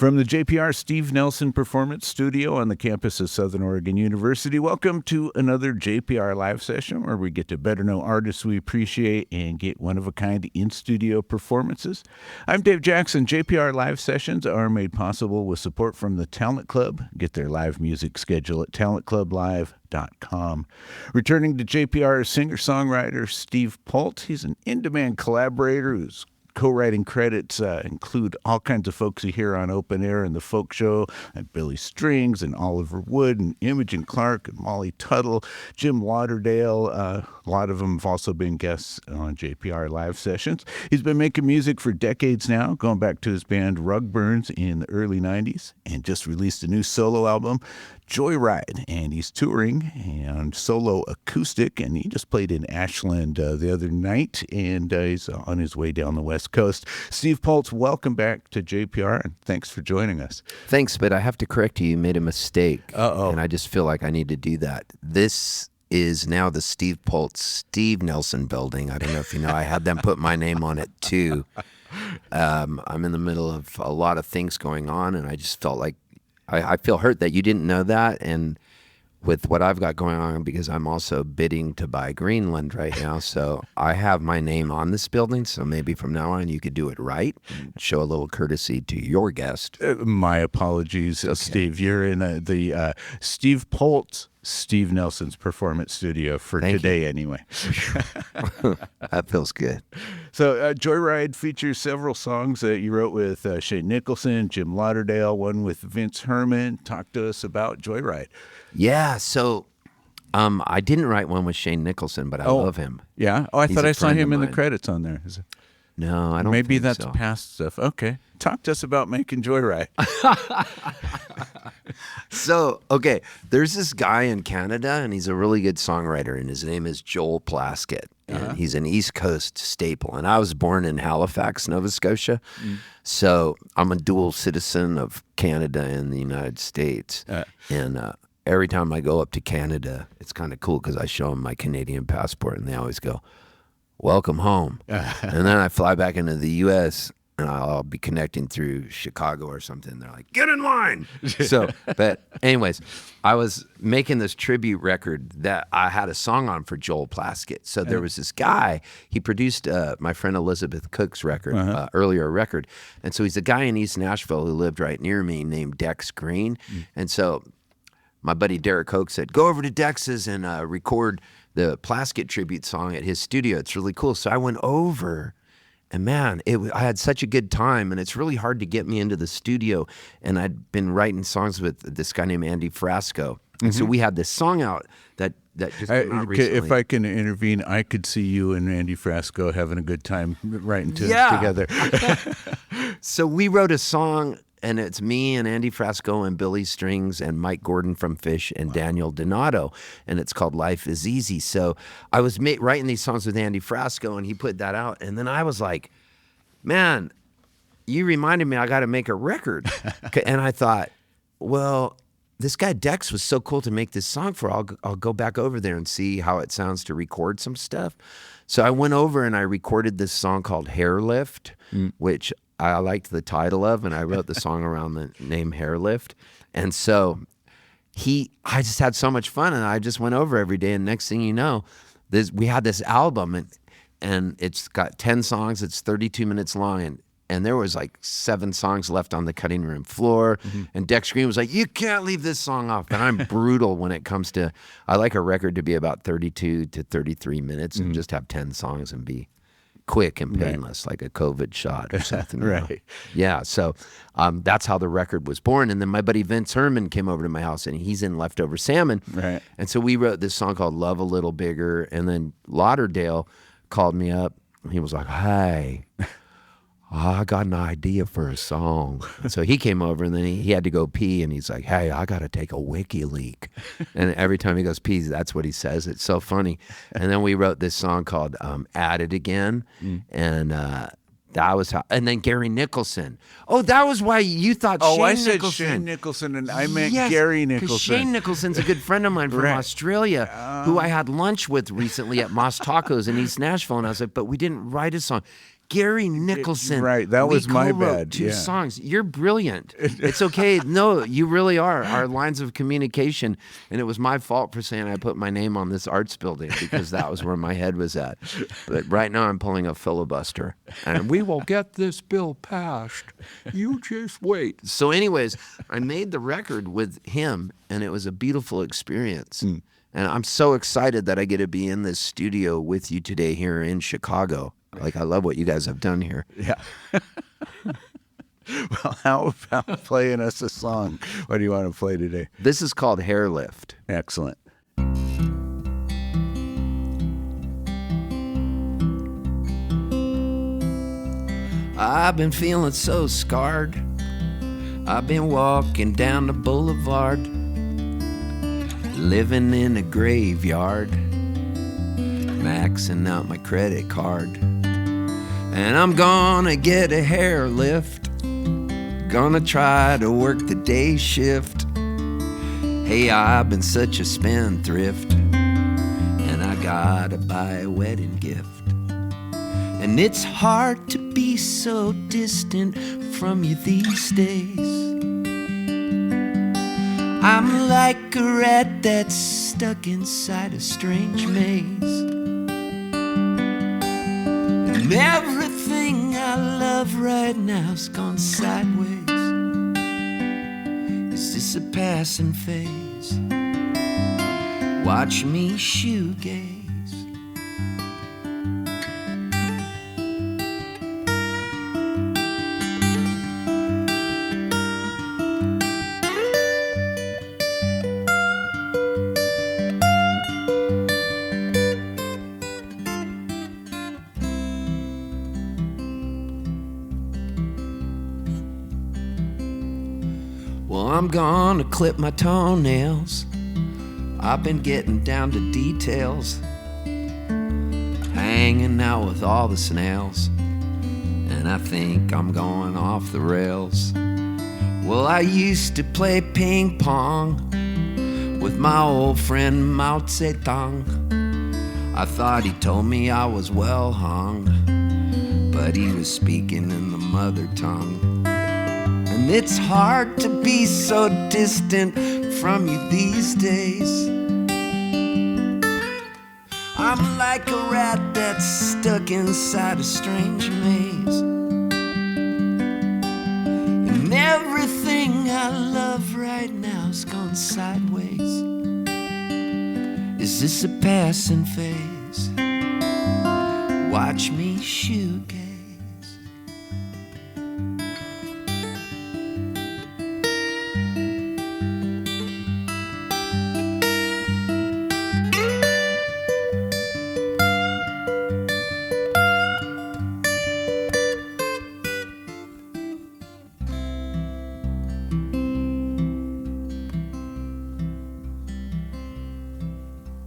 From the JPR Steve Nelson Performance Studio on the campus of Southern Oregon University, welcome to another JPR Live Session where we get to better know artists we appreciate and get one-of-a-kind in-studio performances. I'm Dave Jackson. JPR Live Sessions are made possible with support from the Talent Club. Get their live music schedule at talentclublive.com. Returning to JPR is singer-songwriter Steve Poltz. He's an in-demand collaborator who's co-writing credits include all kinds of folks you hear on Open Air and The Folk Show, and Billy Strings and Oliver Wood and Imogen Clark and Molly Tuttle, Jim Lauderdale. A lot of them have also been guests on JPR Live Sessions. He's been making music for decades now, going back to his band Rugburns in the early 90s, and just released a new solo album, JoyRide, and he's touring and solo acoustic, and he just played in Ashland the other night, and he's on his way down the West Coast. Steve Poltz, welcome back to JPR, and thanks for joining us. Thanks, but I have to correct you. You made a mistake, Uh-oh. and I just feel like I need to do that. This is now the Steve Poltz Steve Nelson building. I don't know if you know, I had them put my name on it too. I'm in the middle of a lot of things going on, and I just felt like I feel hurt that you didn't know that, and with what I've got going on, because I'm also bidding to buy Greenland right now, so I have my name on this building, so maybe from now on you could do it right and show a little courtesy to your guest. My apologies, Okay. Steve. You're in the Steve Poltz Steve Nelson's Performance Studio for Thank today you. anyway. That feels good. So JoyRide features several songs that you wrote with Shane Nicholson, Jim Lauderdale, one with Vince Herman. Talk to us about JoyRide. Yeah, so I didn't write one with Shane Nicholson, but I love him. Yeah? Oh, I He's thought a I saw friend him of in the mine. credits on there. Is it? No, I don't Maybe think that's so. past stuff. Okay. Talk to us about making JoyRide. So, okay, there's this guy in Canada, and he's a really good songwriter, and his name is Joel Plaskett, and he's an East Coast staple. And I was born in Halifax, Nova Scotia, so I'm a dual citizen of Canada and the United States. And every time I go up to Canada, it's kind of cool because I show them my Canadian passport, and they always go, "Welcome home." And then I fly back into the U.S., and I'll be connecting through Chicago or something. They're like, "Get in line." So, but anyways, I was making this tribute record that I had a song on for Joel Plaskett. So there was this guy, he produced my friend Elizabeth Cook's record, earlier record. And so he's a guy in East Nashville who lived right near me named Dex Green. And so my buddy Derek Koch said, "Go over to Dex's and record the Plaskett tribute song at his studio. It's really cool." So I went over, and man, I had such a good time, and it's really hard to get me into the studio. And I'd been writing songs with this guy named Andy Frasco. And so we had this song out that just came out recently. If I can intervene, I could see you and Andy Frasco having a good time writing tunes together. So we wrote a song, and it's me and Andy Frasco and Billy Strings and Mike Gordon from Fish and Daniel Donato, and it's called Life is Easy. So I was writing these songs with Andy Frasco, and he put that out, and then I was like, man, you reminded me I got to make a record. And I thought, well, this guy Dex was so cool to make this song for. I'll go back over there and see how it sounds to record some stuff. So I went over and I recorded this song called Hair Lift, which I liked the title of, and I wrote the song around the name Hair Lift. And so I just had so much fun, and I just went over every day, and next thing you know, we had this album, and it's got 10 songs, it's 32 minutes long, and there was like 7 songs left on the cutting room floor, and Dex Green was like, "You can't leave this song off." And I'm brutal when it comes to, I like a record to be about 32 to 33 minutes and just have 10 songs and be quick and painless, like a COVID shot or something. Right. Yeah, so that's how the record was born. And then my buddy Vince Herman came over to my house, and he's in Leftover Salmon. Right. And so we wrote this song called Love a Little Bigger, and then Lauderdale called me up. He was like, "Hey, I got an idea for a song." So he came over, and then he had to go pee, and he's like, "Hey, I got to take a wiki leak." And every time he goes pee, that's what he says. It's so funny. And then we wrote this song called At It Again, and that was how. And then Gary Nicholson. Oh, that was why you thought Shane I said Nicholson. Shane Nicholson, and I meant Yes, Gary 'cause Nicholson. Shane Nicholson's a good friend of mine from Right. Australia, who I had lunch with recently at Moss Tacos in East Nashville, and I was like, "But we didn't write a song." Gary Nicholson. Right, that was my co-wrote bad. 2 Yeah. songs. You're brilliant. It's okay. No, you really are. Our lines of communication, and it was my fault for saying I put my name on this arts building because that was where my head was at. But right now I'm pulling a filibuster, and we will get this bill passed. You just wait. So anyways, I made the record with him, and it was a beautiful experience. And I'm so excited that I get to be in this studio with you today here in Chicago. Like, I love what you guys have done here. Yeah. Well, how about playing us a song? What do you want to play today? This is called Hair Lift. Excellent. I've been feeling so scarred. I've been walking down the boulevard, living in a graveyard, maxing out my credit card. And I'm gonna get a hair lift, gonna try to work the day shift. Hey, I've been such a spendthrift, and I gotta buy a wedding gift. And it's hard to be so distant from you these days. I'm like a rat that's stuck inside a strange maze. And everything I love right now's gone sideways. Is this a passing phase? Watch me shoegaze. Well, I'm gonna clip my toenails. I've been getting down to details, hanging out with all the snails, and I think I'm going off the rails. Well, I used to play ping pong with my old friend Mao Zedong. I thought he told me I was well hung, but he was speaking in the mother tongue. And it's hard to be so distant from you these days. I'm like a rat that's stuck inside a strange maze. And everything I love right now's gone sideways. Is this a passing phase? Watch me shoegaze.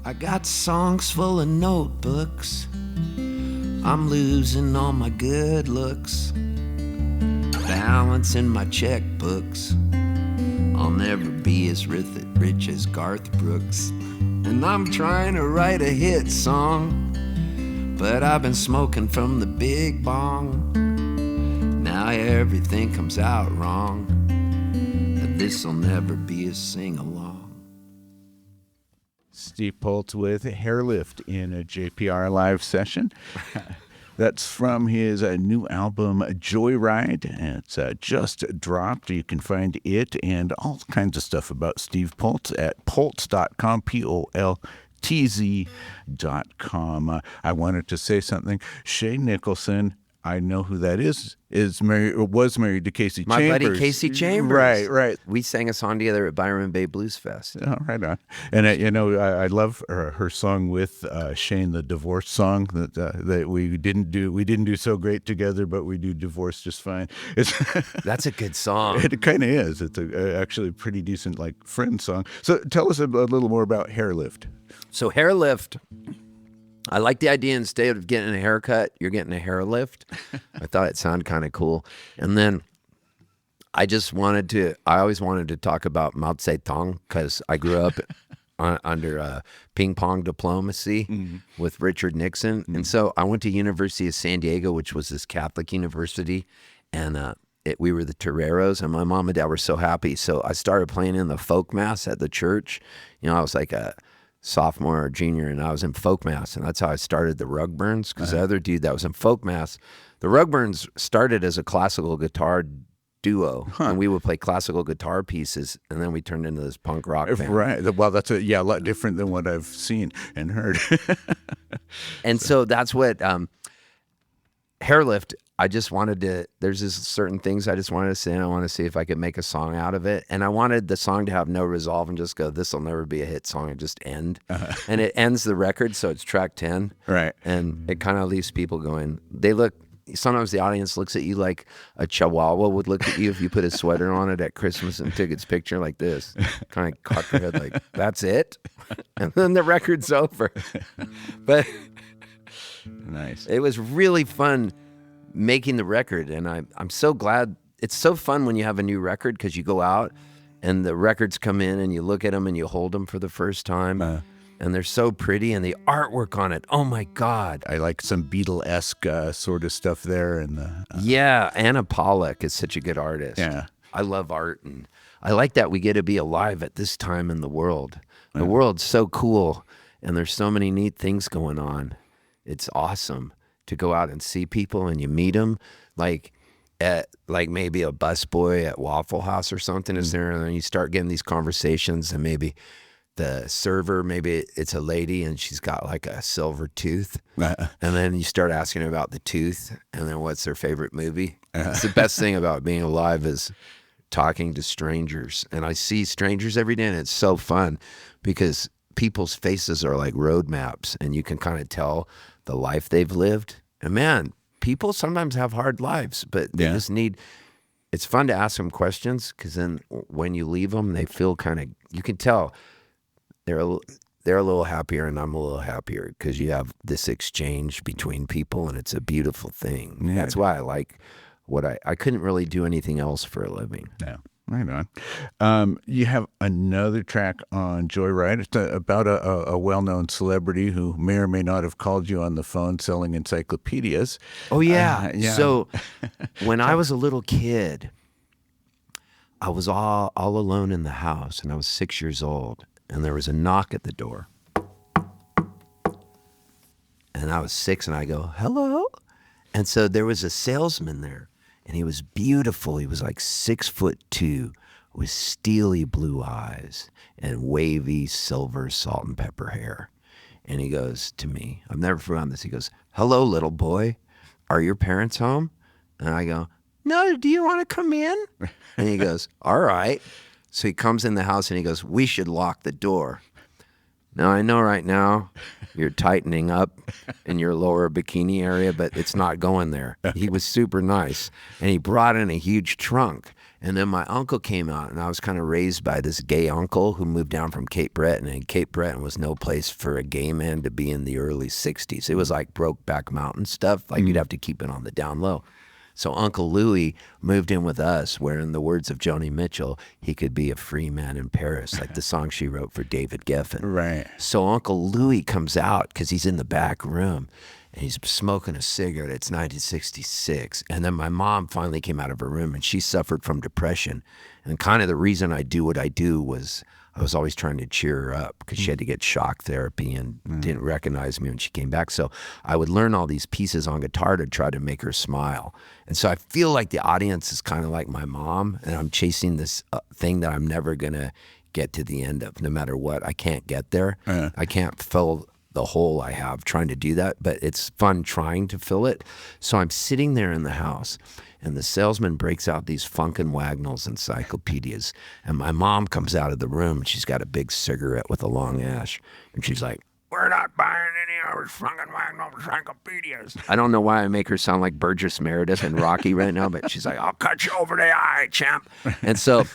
I got songs full of notebooks. I'm losing all my good looks, balancing my checkbooks. I'll never be as rich as Garth Brooks. And I'm trying to write a hit song, but I've been smoking from the big bong. Now everything comes out wrong, and this'll never be a sing-along. Steve Poltz with Hair Lift in a JPR Live Session. That's from his new album, JoyRide. It's just dropped. You can find it and all kinds of stuff about Steve Poltz at poltz.com, Poltz.com. I wanted to say something. Shay Nicholson, I know who that is married or was married to Casey My Chambers. buddy Casey Chambers. Right. We sang a song together at Byron Bay Blues Fest. Oh, right on. And I love her song with Shane, the divorce song that we didn't do so great together, but we do divorce just fine. That's a good song. It kind of is. It's actually a pretty decent like friend song. So tell us a little more about Hair Lift. So Hair Lift, I like the idea instead of getting a haircut, you're getting a hair lift. I thought it sounded kind of cool. And then I always wanted to talk about Mao Zedong because I grew up under ping pong diplomacy with Richard Nixon. And so I went to University of San Diego, which was this Catholic university, and we were the toreros, and my mom and dad were so happy. So I started playing in the folk mass at the church. You know, I was like a sophomore or junior, and I was in folk mass, and that's how I started the Rugburns, because the other dude that was in folk mass, the Rugburns started as a classical guitar duo, and we would play classical guitar pieces, and then we turned into this punk rock band. Right. Well, that's a lot different than what I've seen and heard. And so that's what Hairlift, I just wanted to, there's just certain things I just wanted to say, and I want to see if I could make a song out of it. And I wanted the song to have no resolve and just go, this will never be a hit song, and just end. And it ends the record, so it's track 10. Right. And it kind of leaves people going, sometimes the audience looks at you like a chihuahua would look at you if you put a sweater on it at Christmas and took its picture like this. Kind of cock your head like, that's it? And then the record's over. But nice. it was really fun making the record, and I'm so glad. It's so fun when you have a new record, because you go out and the records come in and you look at them and you hold them for the first time, and they're so pretty, and the artwork on it, oh my God. I like some Beatle-esque sort of stuff there. And yeah, Anna Pollock is such a good artist. Yeah. I love art, and I like that we get to be alive at this time in the world. The world's so cool, and there's so many neat things going on. It's awesome to go out and see people, and you meet them, like at maybe a busboy at Waffle House or something is there, and then you start getting these conversations, and maybe the server, maybe it's a lady and she's got like a silver tooth, and then you start asking her about the tooth, and then what's their favorite movie. It's the best thing about being alive is talking to strangers, and I see strangers every day, and it's so fun because people's faces are like road maps, and you can kind of tell the life they've lived. And man, people sometimes have hard lives, but they just need, it's fun to ask them questions, because then when you leave them, they feel kind of, you can tell they're a little happier, and I'm a little happier, because you have this exchange between people, and it's a beautiful thing. Yeah. That's why I like what I couldn't really do anything else for a living. Yeah. Right on. You have another track on JoyRide. It's about a well-known celebrity who may or may not have called you on the phone selling encyclopedias. Oh, yeah. So when I was a little kid, I was all alone in the house, and I was 6 years old, and there was a knock at the door. And I was 6, and I go, hello? And so there was a salesman there. And he was beautiful. He was like 6'2", with steely blue eyes and wavy silver salt and pepper hair. And he goes to me, I've never forgotten this. He goes, hello, little boy. Are your parents home? And I go, no, do you want to come in? And he goes, all right. So he comes in the house, and he goes, we should lock the door. Now, I know right now you're tightening up in your lower bikini area, but it's not going there. He was super nice, and he brought in a huge trunk. And then my uncle came out, and I was kind of raised by this gay uncle who moved down from Cape Breton, and Cape Breton was no place for a gay man to be in the early 60s. It was like Brokeback Mountain stuff. Like you'd have to keep it on the down low. So Uncle Louis moved in with us, where, in the words of Joni Mitchell, he could be a free man in Paris, like the song she wrote for David Geffen. Right. So Uncle Louis comes out, because he's in the back room, and he's smoking a cigarette. It's 1966. And then my mom finally came out of her room, and she suffered from depression. And kind of the reason I do what I do was I was always trying to cheer her up, because she had to get shock therapy and didn't recognize me when she came back. So I would learn all these pieces on guitar to try to make her smile. And so I feel like the audience is kind of like my mom, and I'm chasing this thing that I'm never going to get to the end of. No matter what, I can't get there. I can't fill the hole I have trying to do that, but it's fun trying to fill it. So I'm sitting there in the house, and the salesman breaks out these Funkin' Wagnalls encyclopedias, and my mom comes out of the room, and she's got a big cigarette with a long ash, and she's like, we're not buying any of those Funkin' Wagnall encyclopedias. I don't know why I make her sound like Burgess Meredith and Rocky right now, but she's like, I'll cut you over the eye, champ. And so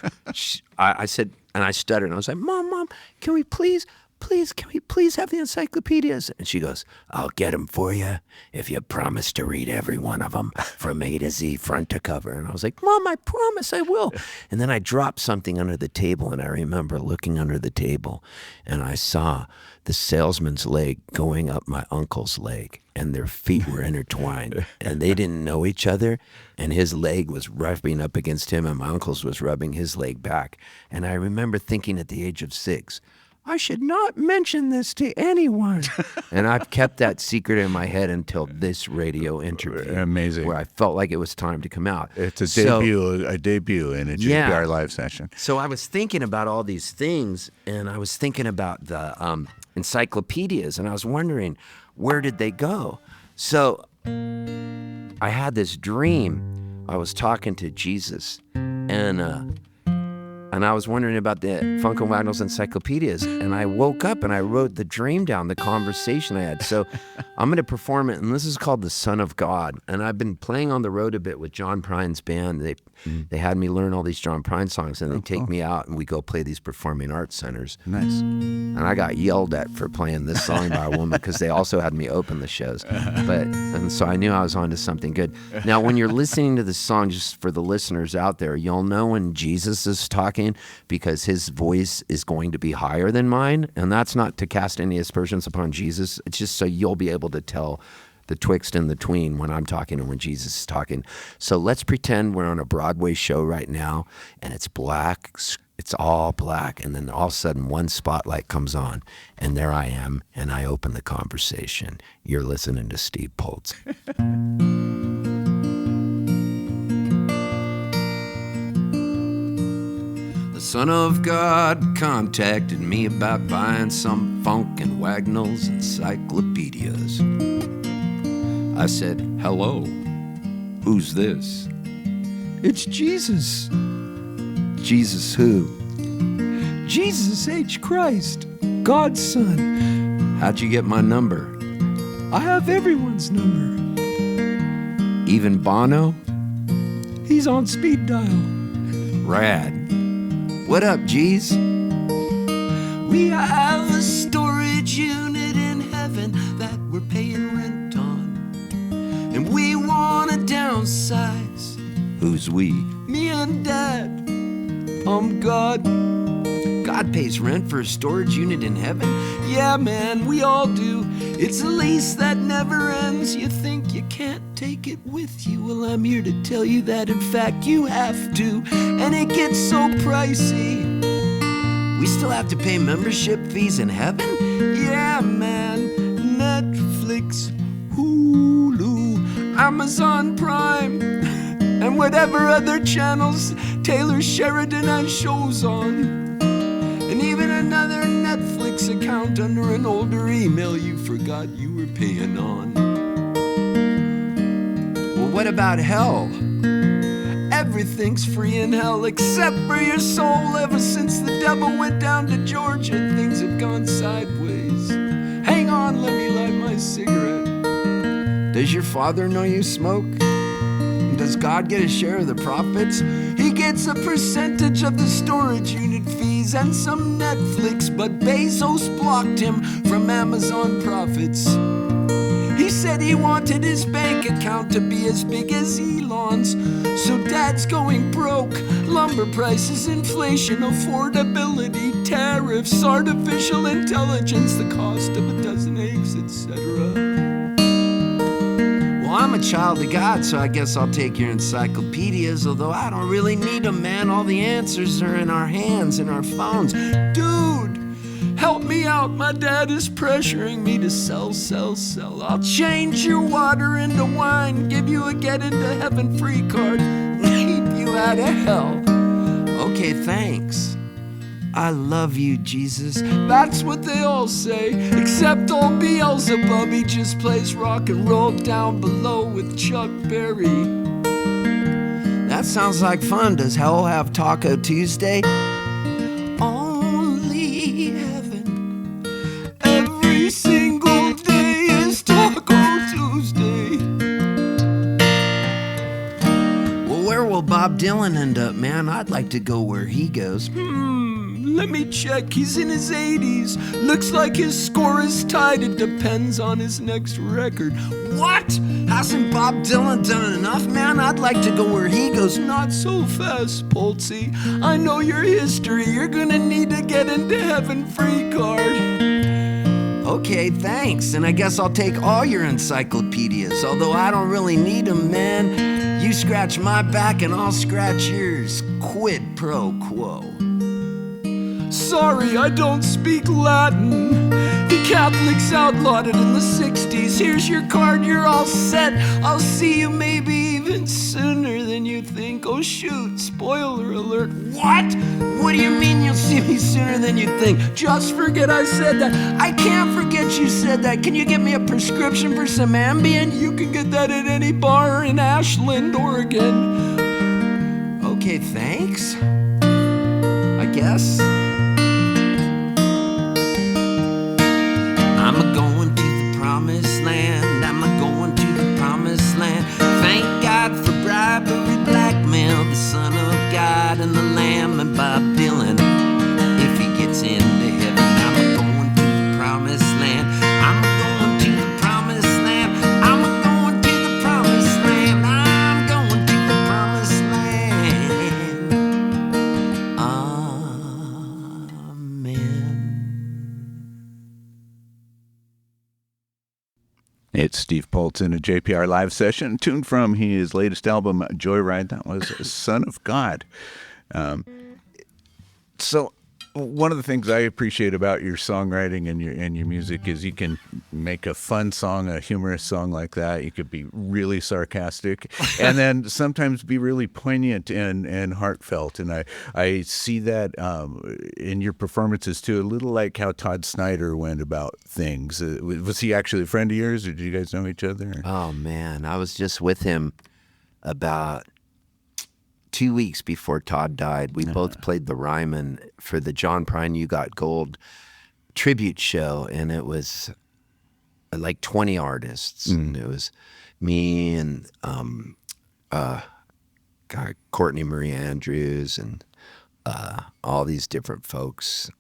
I said, and I stuttered, and I was like, Mom, can we please please, can we please have the encyclopedias? And she goes, I'll get them for you if you promise to read every one of them from A to Z, front to cover. And I was like, Mom, I promise I will. And then I dropped something under the table, and I remember looking under the table, and I saw the salesman's leg going up my uncle's leg, and their feet were intertwined, and they didn't know each other, and his leg was rubbing up against him, and my uncle's was rubbing his leg back. And I remember thinking at the age of 6, I should not mention this to anyone. And I've kept that secret in my head until this radio interview. Amazing. Where I felt like it was time to come out. It's a debut in a JPR Live Session. So I was thinking about all these things, and I was thinking about the encyclopedias, and I was wondering, where did they go? So I had this dream. I was talking to Jesus, and I was wondering about the Funko Wagnalls encyclopedias, and I woke up and I wrote the dream down, the conversation I had. So I'm going to perform it, and this is called The Son of God. And I've been playing on the road a bit with John Prine's band. They had me learn all these John Prine songs, and they take me out, and we go play these performing arts centers. Nice. And I got yelled at for playing this song by a woman because they also had me open the shows. And so I knew I was onto something good. Now, when you're listening to this song, just for the listeners out there, you'll know when Jesus is talking, because his voice is going to be higher than mine. And that's not to cast any aspersions upon Jesus. It's just so you'll be able to tell the twixt and the tween when I'm talking and when Jesus is talking. So let's pretend we're on a Broadway show right now, and it's black. It's all black. And then all of a sudden one spotlight comes on, and there I am, and I open the conversation. You're listening to Steve Poltz. Son of God contacted me about buying some Funk and Wagnalls encyclopedias. I said, hello, who's this? It's Jesus. Jesus who? Jesus H. Christ, God's son. How'd you get my number? I have everyone's number. Even Bono? He's on speed dial. Rad. What up, G's? We have a storage unit in heaven that we're paying rent on, and we want to downsize. Who's we? Me and Dad. God. God pays rent for a storage unit in heaven? Yeah, man, we all do. It's a lease that never ends. You think you can't take it with you? Well, I'm here to tell you that, in fact, you have to. And it gets so pricey. We still have to pay membership fees in heaven? Yeah, man. Netflix, Hulu, Amazon Prime, and whatever other channels Taylor Sheridan has shows on. And even another Netflix account under an older email you forgot you were paying on. Well, what about hell? Everything's free in hell except for your soul. Ever since the devil went down to Georgia, things have gone sideways. Hang on, let me light my cigarette. Does your father know you smoke? Does God get a share of the profits? He gets a percentage of the storage unit fees and some Netflix, but Bezos blocked him from Amazon profits. He said he wanted his bank account to be as big as Elon's, so Dad's going broke. Lumber prices, inflation, affordability, tariffs, artificial intelligence, the cost of a dozen eggs, etc. Well, I'm a child of God, so I guess I'll take your encyclopedias, although I don't really need them, man. All the answers are in our hands, in our phones. Dude, help me out. My dad is pressuring me to sell. I'll change your water into wine, give you a get into heaven free card, keep you out of hell. Okay, thanks. I love you, Jesus. That's what they all say, except old Beelzebub. He just plays rock and roll down below with Chuck Berry. That sounds like fun. Does hell have Taco Tuesday? Only heaven. Every single day is Taco Tuesday. Well, where will Bob Dylan, and man, I'd like to go where he goes. Let me check. He's in his 80s. Looks like his score is tied. It depends on his next record. What? Hasn't Bob Dylan done enough, man? I'd like to go where he goes. Not so fast, Poltzy. I know your history. You're gonna need to get into heaven free card. Okay, thanks. And I guess I'll take all your encyclopedias, although I don't really need them, man. You scratch my back and I'll scratch yours. Quid pro quo. Sorry, I don't speak Latin. The Catholics outlawed it in the 60s. Here's your card, you're all set. I'll see you maybe even sooner than you think. Oh shoot, spoiler alert. What? What do you mean you'll see me sooner than you think? Just forget I said that. I can't forget you said that. Can you get me a prescription for some Ambien? You can get that at any bar in Ashland, Oregon. Okay, thanks. I guess. I'm a-going to the promised land. I'm a-going to the promised land. Thank God for bribery, blackmail, the Son of God and the Lamb and Bob Dylan. If he gets into heaven, I'm a-going to the promised land. I'm a-going to the promised land. I'm a-going to the promised land. I'm going to the promised land. Amen. It's Steve Poltz in a JPR Live Session, tuned from his latest album, JoyRide. That was Son of God. So one of the things I appreciate about your songwriting and your music is you can make a fun song, a humorous song like that. You could be really sarcastic and then sometimes be really poignant and heartfelt. And I see that in your performances too, a little like how Todd Snyder went about things. Was he actually a friend of yours, or did you guys know each other? Oh, man. I was just with him about 2 weeks before Todd died. We both played the Ryman for the John Prine You Got Gold tribute show, and it was like 20 artists. It was me and Courtney Marie Andrews and all these different folks.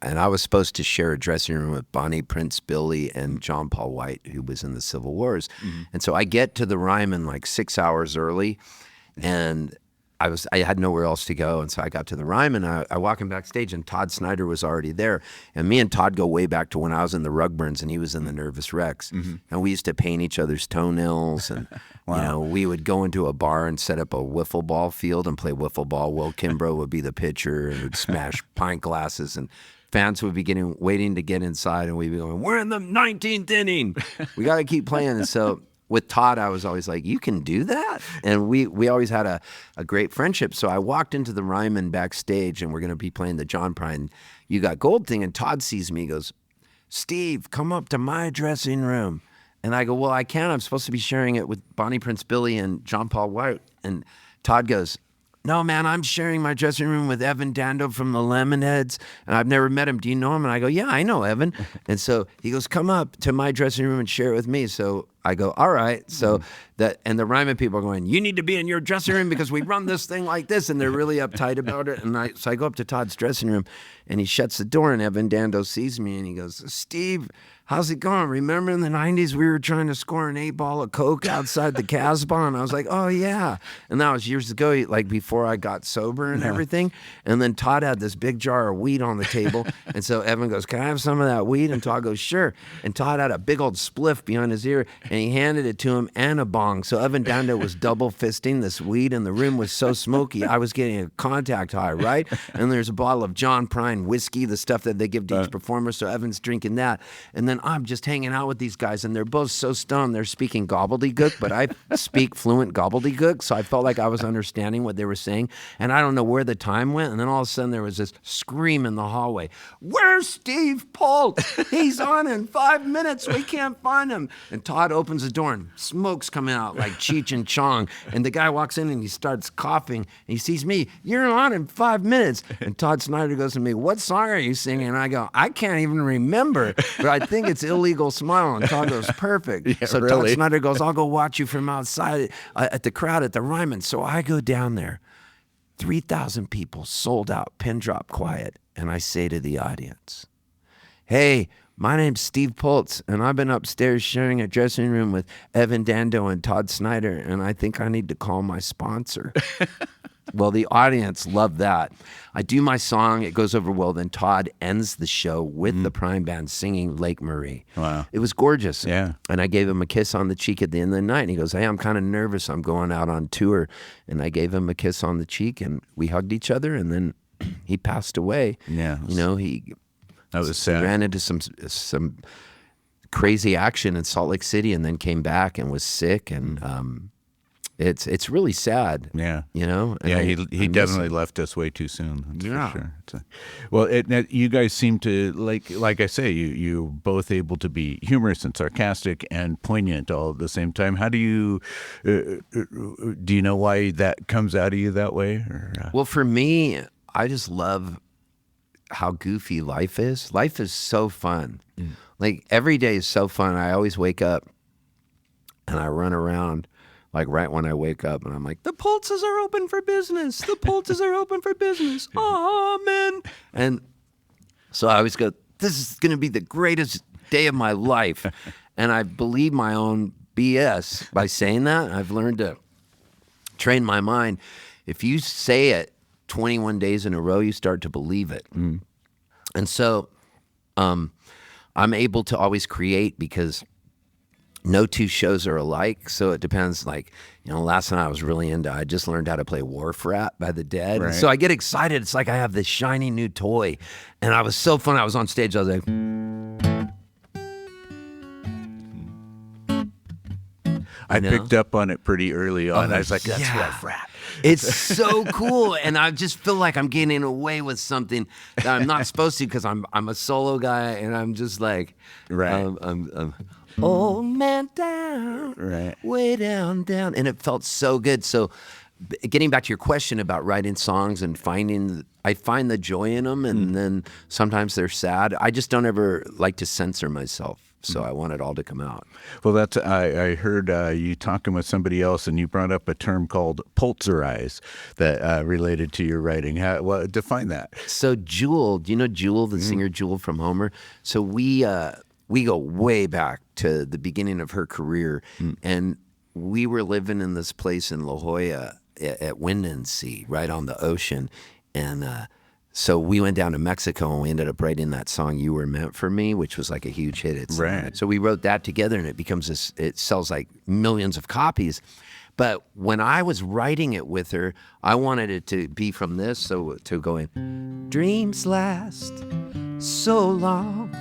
And I was supposed to share a dressing room with Bonnie Prince Billy and John Paul White, who was in the Civil Wars. And so I get to the Ryman like 6 hours early, and I had nowhere else to go, and so I got to the Ryman. I walk in backstage, and Todd Snyder was already there. And me and Todd go way back to when I was in the Rugburns, and he was in the Nervous Wrecks. And we used to paint each other's toenails, and you know, we would go into a bar and set up a wiffle ball field and play wiffle ball. Will Kimbrough would be the pitcher, and would smash pint glasses, and fans would be waiting to get inside, and we'd be going, "We're in the 19th inning. We got to keep playing." And so with Todd, I was always like, "You can do that?" And we always had a great friendship. So I walked into the Ryman backstage, and we're going to be playing the John Prine You Got Gold thing. And Todd sees me, he goes, "Steve, come up to my dressing room." And I go, "Well, I can't. I'm supposed to be sharing it with Bonnie Prince Billy and John Paul White." And Todd goes, "No, man, I'm sharing my dressing room with Evan Dando from the Lemonheads, and I've never met him. Do you know him?" And I go, "Yeah, I know Evan." And so he goes, "Come up to my dressing room and share it with me." So I go, "All right." So and the Ryman people are going, "You need to be in your dressing room because we run this thing like this," and they're really uptight about it. And so I go up to Todd's dressing room, and he shuts the door, and Evan Dando sees me, and he goes, "Steve, how's it going? Remember in the 90s we were trying to score an 8-ball of Coke outside the Casbah?" And I was like, "Oh, yeah." And that was years ago, like before I got sober and everything. And then Todd had this big jar of weed on the table. And so Evan goes, "Can I have some of that weed?" And Todd goes, "Sure." And Todd had a big old spliff behind his ear, and he handed it to him and a bong. So Evan Dando was double fisting this weed, and the room was so smoky, I was getting a contact high, right? And there's a bottle of John Prine whiskey, the stuff that they give to each performer. So Evan's drinking that. And then I'm just hanging out with these guys, and they're both so stoned, they're speaking gobbledygook, but I speak fluent gobbledygook, so I felt like I was understanding what they were saying. And I don't know where the time went, and then all of a sudden there was this scream in the hallway, "Where's Steve Poltz? He's on in 5 minutes. We can't find him." And Todd opens the door, and smoke's coming out like Cheech and Chong. And the guy walks in, and he starts coughing, and he sees me, "You're on in 5 minutes." And Todd Snyder goes to me, "What song are you singing?" And I go, "I can't even remember, but I think it's Illegal Smile." And Todd goes, "Perfect." Yeah, Todd really? Snyder goes, "I'll go watch you from outside at the crowd at the Ryman." So I go down there 3,000 people, sold out, pin drop quiet. And I say to the audience, hey, my name's Steve Poltz, and I've been upstairs sharing a dressing room with Evan Dando and Todd Snyder, and I think I need to call my sponsor. Well, the audience loved that. I do my song, it goes over well, then Todd ends the show with the Prime Band singing Lake Marie. Wow. It was gorgeous. Yeah. And I gave him a kiss on the cheek at the end of the night, and he goes, hey, I'm kind of nervous. I'm going out on tour. And I gave him a kiss on the cheek, and we hugged each other, and then he passed away. Yeah. You know, That was sad. ran into some crazy action in Salt Lake City and then came back and was sick, and it's really sad. Yeah. You know? And Yeah, I he miss definitely him. left us way too soon. That's Yeah. for sure. Well, you guys seem to, like I say, you're both able to be humorous and sarcastic and poignant all at the same time. How do you know why that comes out of you that way? Or, Well, for me, I just love how goofy life is. Life is so fun. Like every day is so fun. I always wake up and I run around like right when I wake up and I'm like, the Poltzes are open for business. The Poltzes are open for business. Amen. And so I always go, this is going to be the greatest day of my life. And I believe my own BS by saying that. I've learned to train my mind. If you say it 21 days in a row, you start to believe it. And so I'm able to always create because no two shows are alike. So it depends. Like, last night I was really I just learned how to play Wharf Rat by the Dead. Right. So I get excited. It's like I have this shiny new toy. And I was so fun. I was on stage. I was like, I picked up on it pretty early on. I was like, that's yeah. Wharf Rat. It's so cool, and I just feel like I'm getting away with something that I'm not supposed to because I'm a solo guy, and I'm just like, Right. Old man down, Right. way down, and it felt so good. So, getting back to your question about writing songs and I find the joy in them, and then sometimes they're sad. I just don't ever like to censor myself. So I want it all to come out. Well, I heard you talking with somebody else, and you brought up a term called Poltzerize that related to your writing. Define that. So Jewel, do you know Jewel, the singer Jewel from Homer? So we go way back to the beginning of her career, and we were living in this place in La Jolla at Wind and Sea, right on the ocean, and so we went down to Mexico and we ended up writing that song "You Were Meant for Me," which was like a huge hit. Right. So we wrote that together, and it becomes this. It sells like millions of copies. But when I was writing it with her, I wanted it to be from this, so to go in. Dreams last so long,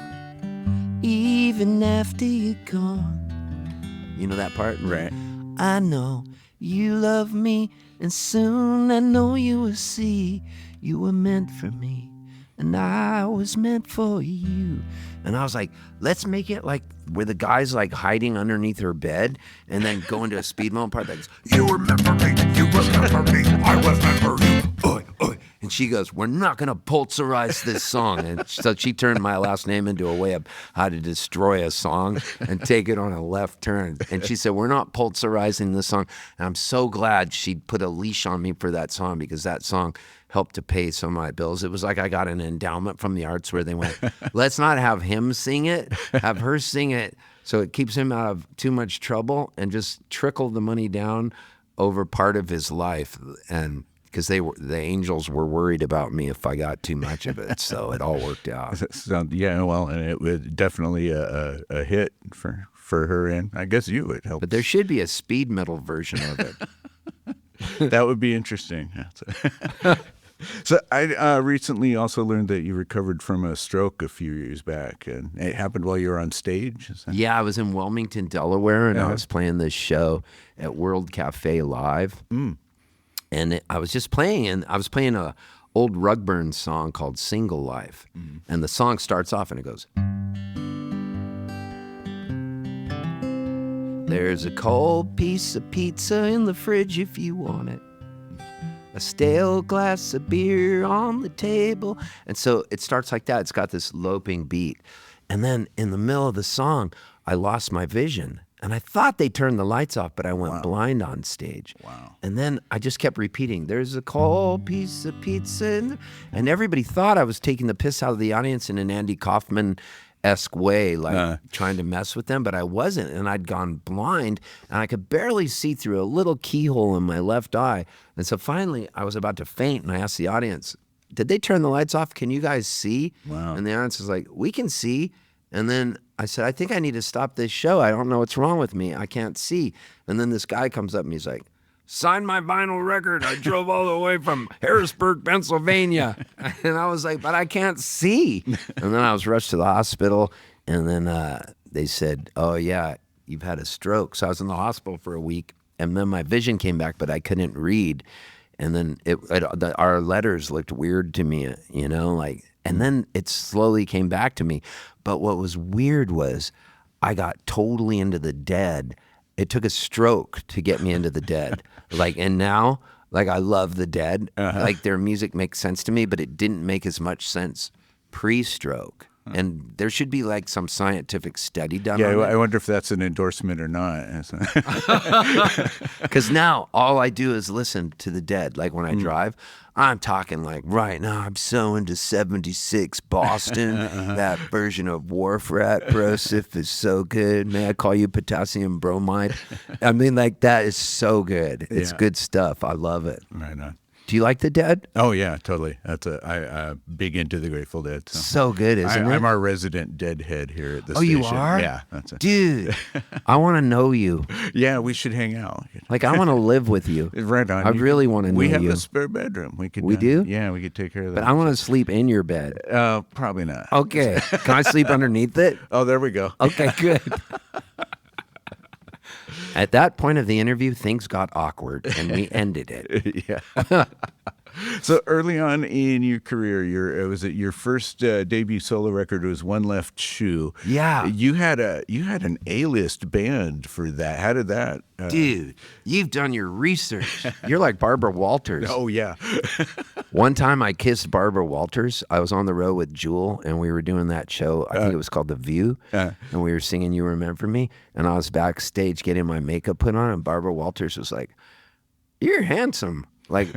even after you're gone. You know that part? Right. I know you love me, and soon I know you will see you were meant for me, and I was meant for you. And I was like, let's make it like where the guy's like hiding underneath her bed and then go into a speed moment part that goes, you were meant for me, you were meant for me, I was meant for you. Oi, oi. And she goes, we're not going to Poltzerize this song. And so she turned my last name into a way of how to destroy a song and take it on a left turn. And she said, we're not Poltzerizing this song. And I'm so glad she put a leash on me for that song, because that song helped to pay some of my bills. It was like I got an endowment from the arts where they went, let's not have him sing it, have her sing it, so it keeps him out of too much trouble, and just trickle the money down over part of his life. And because the angels were worried about me if I got too much of it, so it all worked out. Yeah, well, and it was definitely a hit for her, and I guess you would help. But there should be a speed metal version of it. That would be interesting. So I recently also learned that you recovered from a stroke a few years back, and it happened while you were on stage. Is that... Yeah, I was in Wilmington, Delaware, and I was playing this show at World Cafe Live. And I was just playing, and I was playing a old Rugburns song called Single Life. And the song starts off and it goes, there's a cold piece of pizza in the fridge if you want it. A stale glass of beer on the table. And so it starts like that. It's got this loping beat. And then in the middle of the song, I lost my vision. And I thought they turned the lights off, but I went blind on stage. Wow. And then I just kept repeating, there's a cold piece of pizza. And everybody thought I was taking the piss out of the audience in an Andy Kaufman-esque way, like trying to mess with them, but I wasn't. And I'd gone blind, and I could barely see through a little keyhole in my left eye. And so finally, I was about to faint, and I asked the audience, did they turn the lights off? Can you guys see? Wow. And the audience was like, we can see. And then I said, I think I need to stop this show. I don't know what's wrong with me. I can't see. And then this guy comes up and he's like, sign my vinyl record. I drove all the way from Harrisburg, Pennsylvania. And I was like, but I can't see. And then I was rushed to the hospital. And then they said, oh, yeah, you've had a stroke. So I was in the hospital for a week. And then my vision came back, but I couldn't read. And then our letters looked weird to me, you know, like, and then it slowly came back to me. But what was weird was I got totally into the Dead. It took a stroke to get me into the Dead. Like, and now, like, I love the Dead. Like, their music makes sense to me, but it didn't make as much sense pre-stroke. And there should be like some scientific study done on it. I wonder if that's an endorsement or not. Because now all I do is listen to the Dead. Like when I drive, I'm talking like, right now I'm so into 76 Boston. That version of Wharf Rat Brosif is so good. May I call you potassium bromide? I mean, like, that is so good. It's good stuff. I love it. Right on. Do you like the Dead? Oh yeah, totally. That's I'm big into the Grateful Dead. So good, isn't it? I'm our resident Deadhead here at the station. You are? Yeah, that's it. Dude, I want to know you. Yeah, we should hang out. Like, I want to live with you. Right on. I really want to know you. We have a spare bedroom. We do? Yeah, we could take care of that. But I want to sleep in your bed. Probably not. Okay. Can I sleep underneath it? Oh, there we go. Okay, good. At that point of the interview, things got awkward, and we ended it. Yeah. So early on in your career, your first debut solo record was One Left Shoe. Yeah. You had an A-list band for that. How did that? Dude, you've done your research. You're like Barbara Walters. Oh yeah. One time I kissed Barbara Walters. I was on the road with Jewel, and we were doing that show. I think it was called The View, and we were singing "You Remember Me." And I was backstage getting my makeup put on, and Barbara Walters was like, "You're handsome." Like,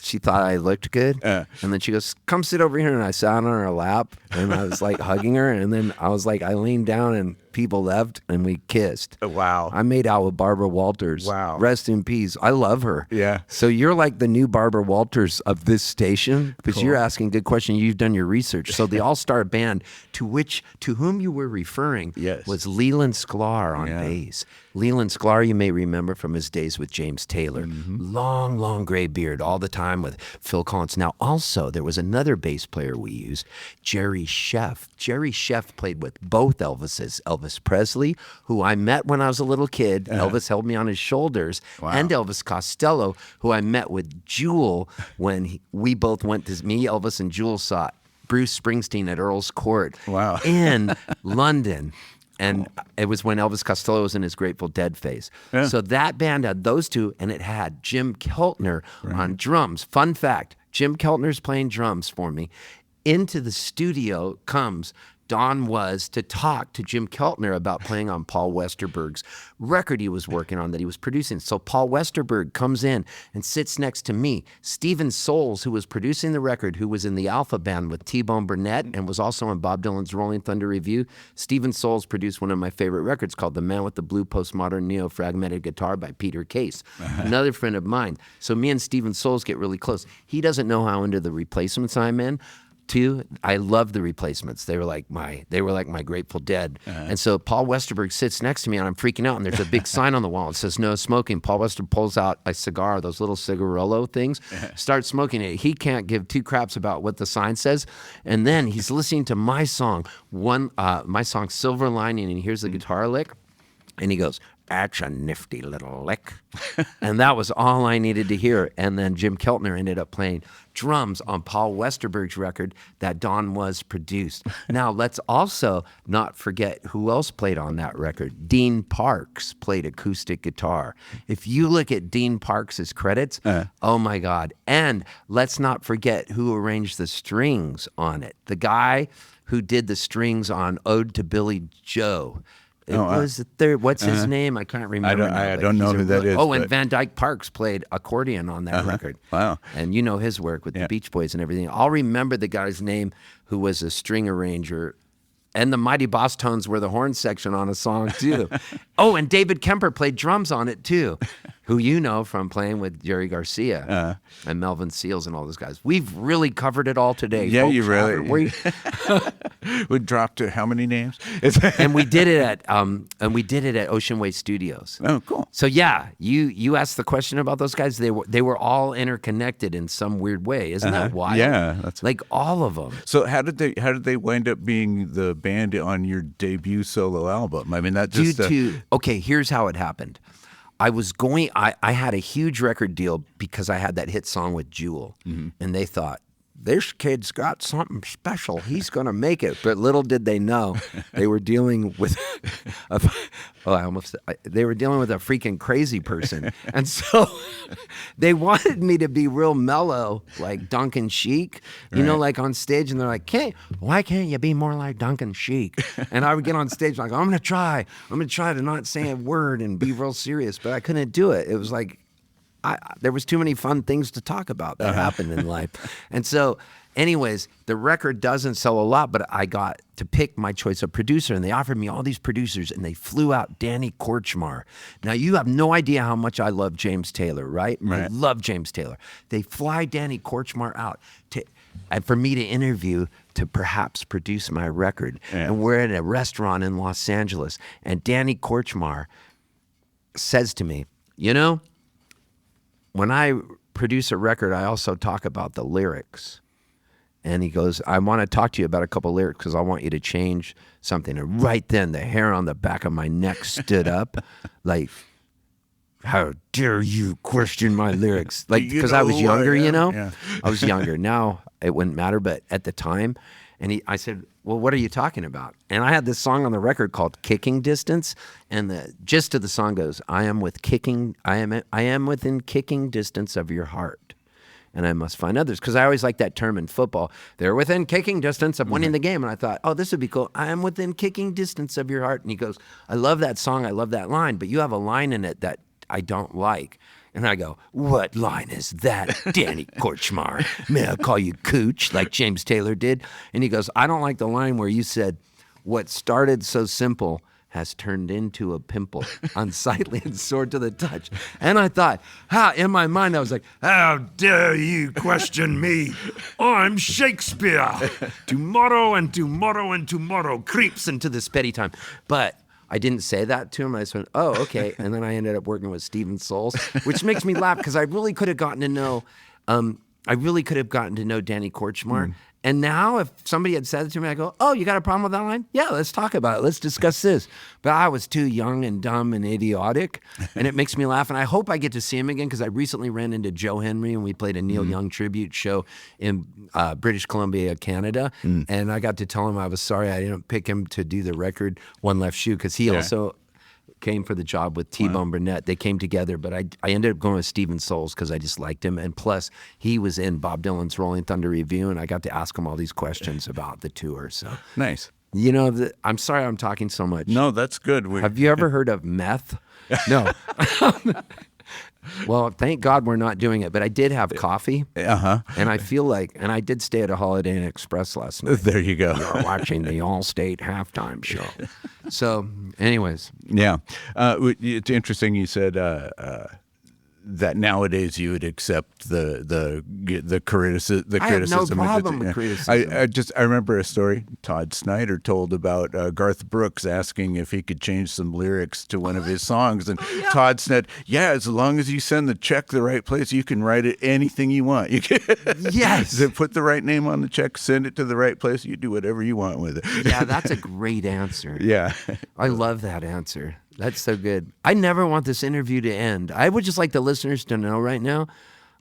she thought I looked good, and then she goes, "Come sit over here." And I sat on her lap, and I was like hugging her, and then I was like, I leaned down, and people left, and we kissed. Wow. I made out with Barbara Walters. Wow. Rest in peace. I love her. Yeah. So you're like the new Barbara Walters of this station, because you're asking good questions. You've done your research. So the all-star band to whom you were referring was Leland Sklar on bass. Leland Sklar, you may remember from his days with James Taylor. Long, long gray beard all the time with Phil Collins. Now, also, there was another bass player we used, Jerry Sheff. Jerry Sheff played with both Elvises, Elvis Presley, who I met when I was a little kid. Elvis held me on his shoulders. Wow. And Elvis Costello, who I met with Jewel when we both went to, me, Elvis, and Jewel saw Bruce Springsteen at Earl's Court in London. And it was when Elvis Costello was in his Grateful Dead phase. Yeah. So that band had those two, and it had Jim Keltner on drums. Fun fact, Jim Keltner's playing drums for me. Into the studio comes Don Was to talk to Jim Keltner about playing on Paul Westerberg's record he was working on that he was producing. So Paul Westerberg comes in and sits next to me. Stephen Souls, who was producing the record, who was in the Alpha Band with T-Bone Burnett and was also on Bob Dylan's Rolling Thunder Revue. Stephen Souls produced one of my favorite records called The Man with the Blue Postmodern Neo-Fragmented Guitar by Peter Case, another friend of mine. So me and Stephen Souls get really close. He doesn't know how into the Replacements I'm in. Too, I love the Replacements. They were like my Grateful Dead. And so Paul Westerberg sits next to me, and I'm freaking out. And there's a big sign on the wall. It says "No smoking." Paul Westerberg pulls out a cigar, those little cigarillo things, starts smoking it. He can't give two craps about what the sign says. And then he's listening to my song, my song "Silver Lining," and he hears the guitar lick, and he goes, "That's a nifty little lick." And that was all I needed to hear. And then Jim Keltner ended up playing drums on Paul Westerberg's record that Don Was produced. Now, let's also not forget who else played on that record. Dean Parks played acoustic guitar. If you look at Dean Parks' credits, oh my God. And let's not forget who arranged the strings on it. The guy who did the strings on Ode to Billy Joe. It was the third. What's his name? I can't remember. I don't know who that is. Oh, and but- Van Dyke Parks played accordion on that record. Wow. And you know his work with the Beach Boys and everything. I'll remember the guy's name who was a string arranger. And the Mighty Boss Tones were the horn section on a song, too. Oh, and David Kemper played drums on it, too, who you know from playing with Jerry Garcia and Melvin Seals and all those guys. We've really covered it all today. Yeah, folks. you really. We dropped to how many names? And we did it at Ocean Way Studios. Oh, cool. So yeah, you asked the question about those guys. They were all interconnected in some weird way. Isn't that wild? Yeah, that's like all of them. So how did they wind up being the band on your debut solo album? I mean, that just okay, here's how it happened. I had a huge record deal because I had that hit song with Jewel, and they thought, this kid's got something special. He's going to make it. But little did they know, they were dealing with they were dealing with a freaking crazy person. And so they wanted me to be real mellow, like Duncan Sheik, you know, like on stage. And they're like, why can't you be more like Duncan Sheik? And I would get on stage like, I'm going to try to not say a word and be real serious. But I couldn't do it. It was like, there was too many fun things to talk about that happened in life. And so anyways, the record doesn't sell a lot, but I got to pick my choice of producer, and they offered me all these producers, and they flew out Danny Korchmar. Now, you have no idea how much I love James Taylor, right? I love James Taylor. They fly Danny Korchmar out and for me to interview to perhaps produce my record. And we're at a restaurant in Los Angeles, and Danny Korchmar says to me, you know, when I produce a record, I also talk about the lyrics. And he goes, I want to talk to you about a couple lyrics because I want you to change something. And right then, the hair on the back of my neck stood up like, how dare you question my lyrics? Like, because I was younger, you know? Yeah. I was younger. Now, it wouldn't matter, but at the time. And I said, well, what are you talking about? And I had this song on the record called Kicking Distance. And the gist of the song goes, I am within kicking distance of your heart. And I must find others. Because I always like that term in football. They're within kicking distance of winning the game. And I thought, oh, this would be cool. I am within kicking distance of your heart. And he goes, I love that song. I love that line. But you have a line in it that I don't like. And I go, what line is that, Danny Korchmar? May I call you Cooch, like James Taylor did? And he goes, I don't like the line where you said, what started so simple has turned into a pimple, unsightly and sore to the touch. And I thought, in my mind, I was like, how dare you question me? I'm Shakespeare. Tomorrow and tomorrow and tomorrow creeps into the spetty time. But I didn't say that to him. I just went, oh, okay. And then I ended up working with Stephen Souls, which makes me laugh because I really could have gotten to know, Danny Korchmar. And now if somebody had said it to me, I go, oh, you got a problem with that line? Yeah, let's talk about it. Let's discuss this. But I was too young and dumb and idiotic, and it makes me laugh. And I hope I get to see him again because I recently ran into Joe Henry, and we played a Neil Young tribute show in British Columbia, Canada. And I got to tell him I was sorry I didn't pick him to do the record One Left Shoe because he also came for the job with T-Bone Burnett. They came together, but I ended up going with Stephen Souls because I just liked him. And plus, he was in Bob Dylan's Rolling Thunder Review, and I got to ask him all these questions about the tour. So nice. You know, I'm sorry I'm talking so much. No, that's good. Have you ever heard of meth? No. Well, thank God we're not doing it, but I did have coffee. And I feel like, and I did stay at a Holiday Inn Express last night. There you go. You're watching the All-State halftime show. So, anyways. Yeah. It's interesting you said that nowadays you would accept the criticism. I have no problem with criticism. I remember a story Todd Snyder told about Garth Brooks asking if he could change some lyrics to one of his songs, and Todd said, "Yeah, as long as you send the check the right place, you can write it anything you want. You can put the right name on the check, send it to the right place. You do whatever you want with it." Yeah, that's a great answer. Yeah, I love that answer. That's so good. I never want this interview to end. I would just like the listeners to know right now,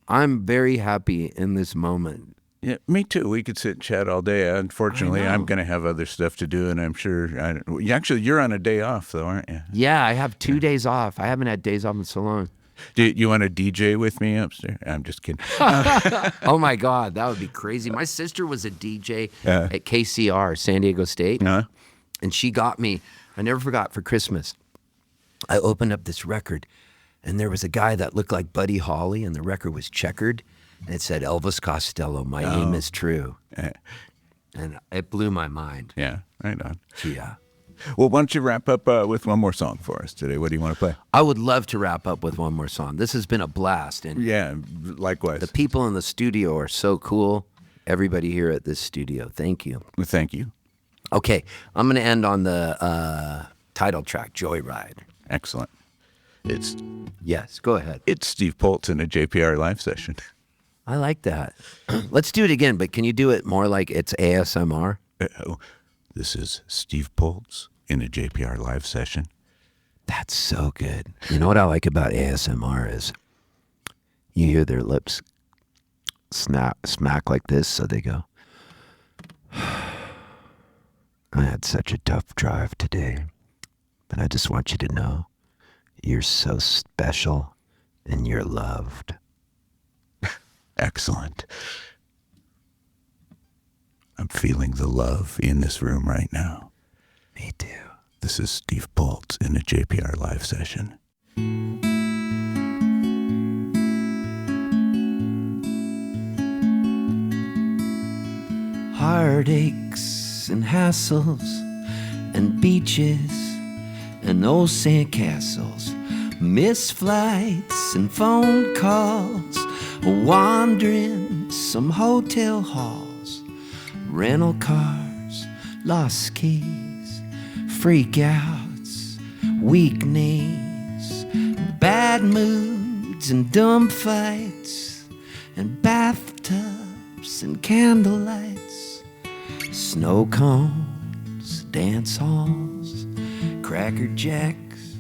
I'm very happy in this moment. Yeah, me too. We could sit and chat all day. Unfortunately, I'm going to have other stuff to do, and I'm sure. Actually, you're on a day off, though, aren't you? Yeah, I have 2 days off. I haven't had days off in so long. Do you want to DJ with me upstairs? I'm just kidding. Oh, my God. That would be crazy. My sister was a DJ at KCR, San Diego State, and she got me I never forgot, for Christmas, I opened up this record, and there was a guy that looked like Buddy Holly, and the record was checkered, and it said Elvis Costello, My Aim Is True. And it blew my mind. Yeah, right on. Yeah. Well, why don't you wrap up with one more song for us today? What do you want to play? I would love to wrap up with one more song. This has been a blast. And Yeah, likewise. the people in the studio are so cool. Everybody here at this studio, thank you. Well, thank you. Okay, I'm going to end on the title track, JoyRide. Excellent. Yes, go ahead. It's Steve Poltz in a JPR Live Session. I like that. Let's do it again, but can you do it more like it's ASMR? This is Steve Poltz in a JPR Live Session. That's so good. You know what I like about ASMR is you hear their lips smack like this, so they go, I had such a tough drive today, but I just want you to know you're so special and you're loved. Excellent. I'm feeling the love in this room right now. Me too. This is Steve Poltz in a JPR Live Session. Heartaches and hassles and beaches and old sandcastles, missed flights and phone calls, wandering some hotel halls, rental cars, lost keys, freakouts, weak knees, bad moods and dumb fights, and bathtubs and candlelights, snow cones, dance halls, cracker jacks,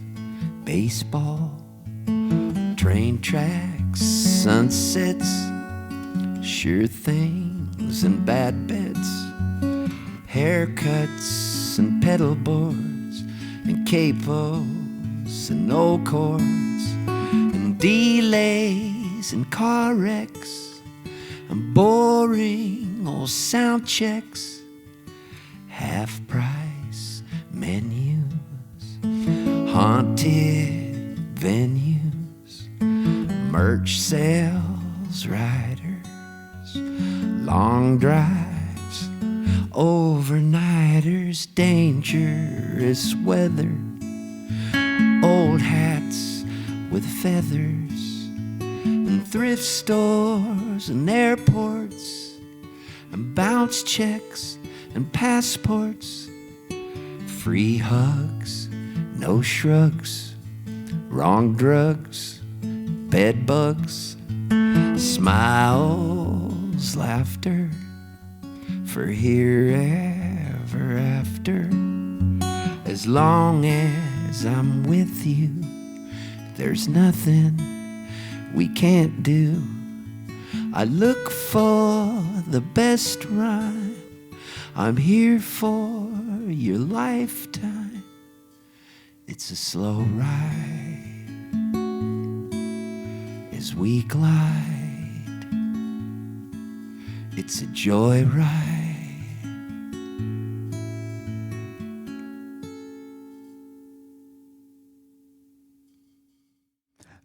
baseball, train tracks, sunsets, sure things and bad bets, haircuts and pedal boards and capos and old chords and delays and car wrecks and boring old sound checks, half price menus, haunted venues, merch sales, riders, long drives, overnighters, dangerous weather, old hats with feathers, and thrift stores and airports, and bounce checks and passports, free hugs, no shrugs, wrong drugs, bed bugs, smiles, laughter, for here ever after. As long as I'm with you, there's nothing we can't do. I look for the best rhyme. I'm here for your lifetime. It's a slow ride as we glide. It's a joyride.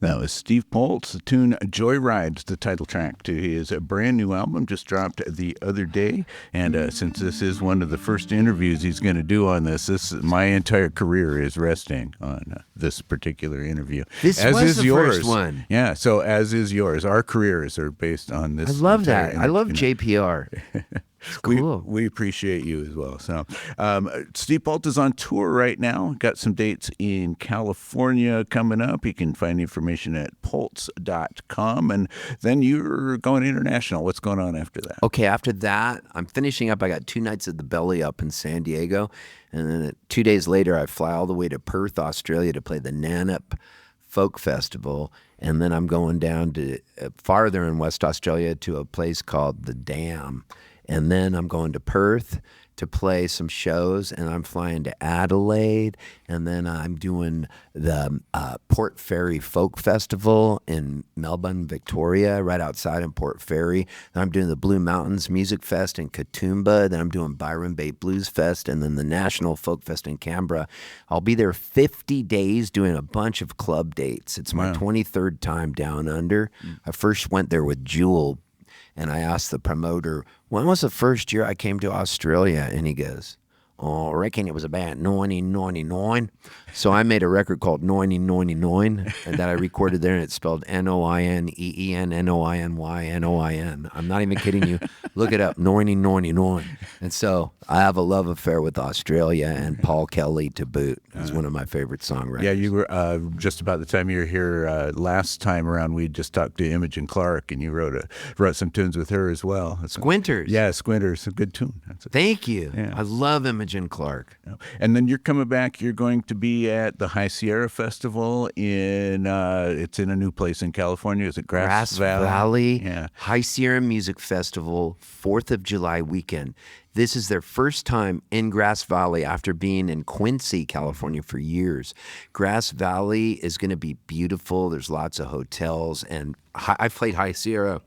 That was Steve Poltz. The tune JoyRide's the title track to his brand new album, just dropped the other day. And since this is one of the first interviews he's going to do on this, my entire career is resting on this particular interview. This as was is the yours. first one. Yeah, so as is yours. Our careers are based on this. I love entire that. I love interview. JPR. It's cool. We appreciate you as well. So, Steve Poltz is on tour right now. Got some dates in California coming up. You can find information at Poltz.com. And then you're going international. What's going on after that? Okay, after that, I'm finishing up. I got 2 nights at the Belly Up in San Diego. And then 2 days later, I fly all the way to Perth, Australia to play the Nannup Folk Festival. And then I'm going down to farther in West Australia to a place called The Dam. And then I'm going to Perth to play some shows, and I'm flying to Adelaide, and then I'm doing the Port Fairy Folk Festival in Melbourne, Victoria, right outside in Port Fairy. Then I'm doing the Blue Mountains Music Fest in Katoomba. Then I'm doing Byron Bay Blues Fest, and then the National Folk Fest in Canberra. I'll be there 50 days doing a bunch of club dates. It's my 23rd time down under. I first went there with Jewel, and I asked the promoter, when was the first year I came to Australia? And he goes, oh, I reckon it was about 1999. So I made a record called 1999, and that I recorded there, and it's spelled Noinenoinnoin. I'm not even kidding you. Look it up, 1999. And so I have a love affair with Australia and Paul Kelly to boot. He's one of my favorite songwriters. Yeah, you were just about the time you were here last time around. We just talked to Imogen Clark, and you wrote some tunes with her as well. Squinters. Yeah, Squinters, a good tune. Thank you. Yeah. I love Imogen Clark. And then you're coming back. You're going to be at the High Sierra Festival it's in a new place in California. Is it Grass Valley? Yeah. High Sierra Music Festival, 4th of July weekend. This is their first time in Grass Valley after being in Quincy, California for years. Grass Valley is going to be beautiful. There's lots of hotels, and I've played High Sierra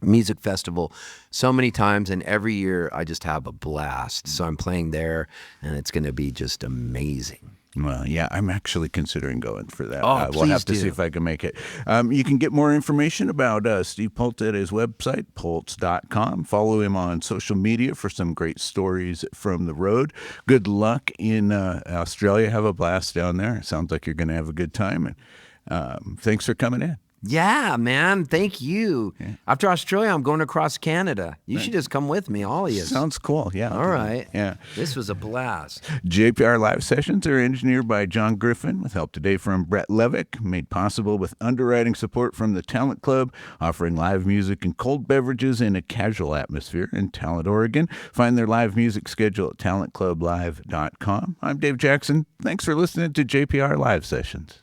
Music Festival so many times, and every year I just have a blast. So I'm playing there, and it's going to be just amazing. Well, yeah, I'm actually considering going for that. Oh, we'll have to please see do. if I can make it. You can get more information about Steve Poltz at his website, poltz.com. Follow him on social media for some great stories from the road. Good luck in Australia. Have a blast down there. Sounds like you're going to have a good time. And thanks for coming in. Yeah, man. Thank you. Yeah. After Australia, I'm going across Canada. You should just come with me, all of you. Sounds cool. Yeah. All right. Yeah. This was a blast. JPR Live Sessions are engineered by John Griffin with help today from Brett Levick, made possible with underwriting support from the Talent Club, offering live music and cold beverages in a casual atmosphere in Talent, Oregon. Find their live music schedule at talentclublive.com. I'm Dave Jackson. Thanks for listening to JPR Live Sessions.